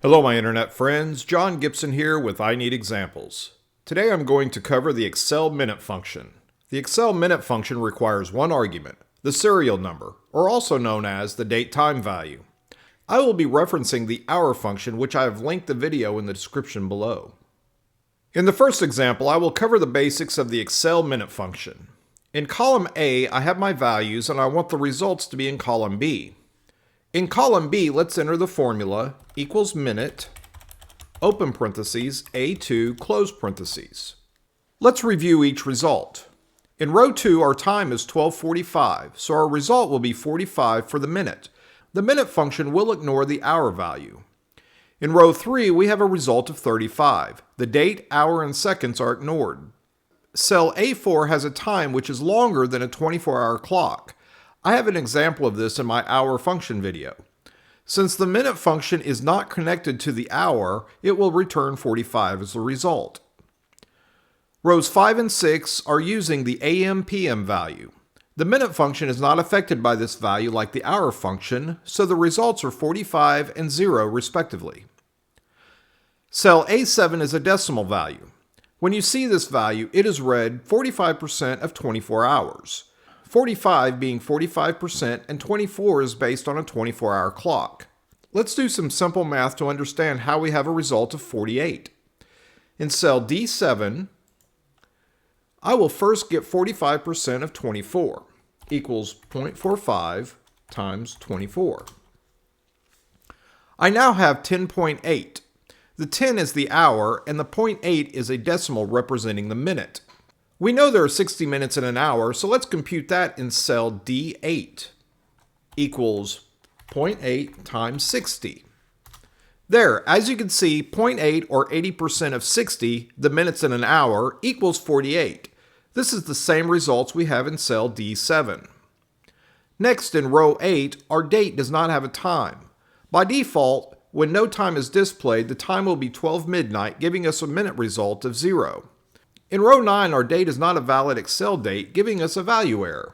Hello my internet friends, John Gibson here with I Need Examples. Today I'm going to cover the Excel minute function. The Excel minute function requires one argument, the serial number, or also known as the date-time value. I will be referencing the hour function, which I have linked the video in the description below. In the first example, I will cover the basics of the Excel minute function. In column A, I have my values and I want the results to be in column B. In column B, let's enter the formula equals minute, open parentheses, A2, close parentheses. Let's review each result. In row 2, our time is 12:45, so our result will be 45 for the minute. The minute function will ignore the hour value. In row 3, we have a result of 35. The date, hour, and seconds are ignored. Cell A4 has a time which is longer than a 24-hour clock. I have an example of this in my hour function video. Since the minute function is not connected to the hour, it will return 45 as the result. Rows 5 and 6 are using the AM/PM value. The minute function is not affected by this value like the hour function, so the results are 45 and 0 respectively. Cell A7 is a decimal value. When you see this value, it is read 45% of 24 hours. 45 being 45% and 24 is based on a 24-hour clock. Let's do some simple math to understand how we have a result of 48. In cell D7, I will first get 45% of 24 equals 0.45 times 24. I now have 10.8. The 10 is the hour and the 0.8 is a decimal representing the minute. We know there are 60 minutes in an hour, so let's compute that in cell D8 equals 0.8 times 60. There, as you can see, 0.8 or 80% of 60, the minutes in an hour, equals 48. This is the same results we have in cell D7. Next, in row 8, our date does not have a time. By default, when no time is displayed, the time will be 12 midnight, giving us a minute result of 0. In row 9, our date is not a valid Excel date, giving us a value error.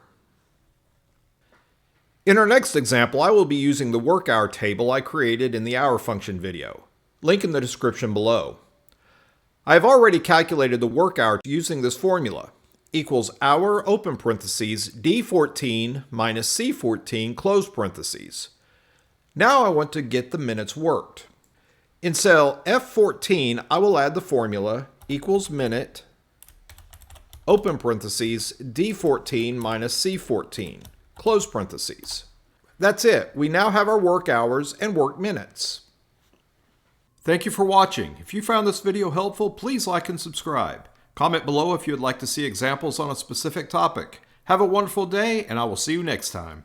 In our next example, I will be using the work hour table I created in the hour function video. Link in the description below. I have already calculated the work hour using this formula. Equals hour, open parentheses, D14 minus C14, close parentheses. Now I want to get the minutes worked. In cell F14, I will add the formula equals minute, open parentheses, D14 minus C14, close parentheses. That's it. We now have our work hours and work minutes. Thank you for watching. If you found this video helpful, please like and subscribe. Comment below if you would like to see examples on a specific topic. Have a wonderful day, and I will see you next time.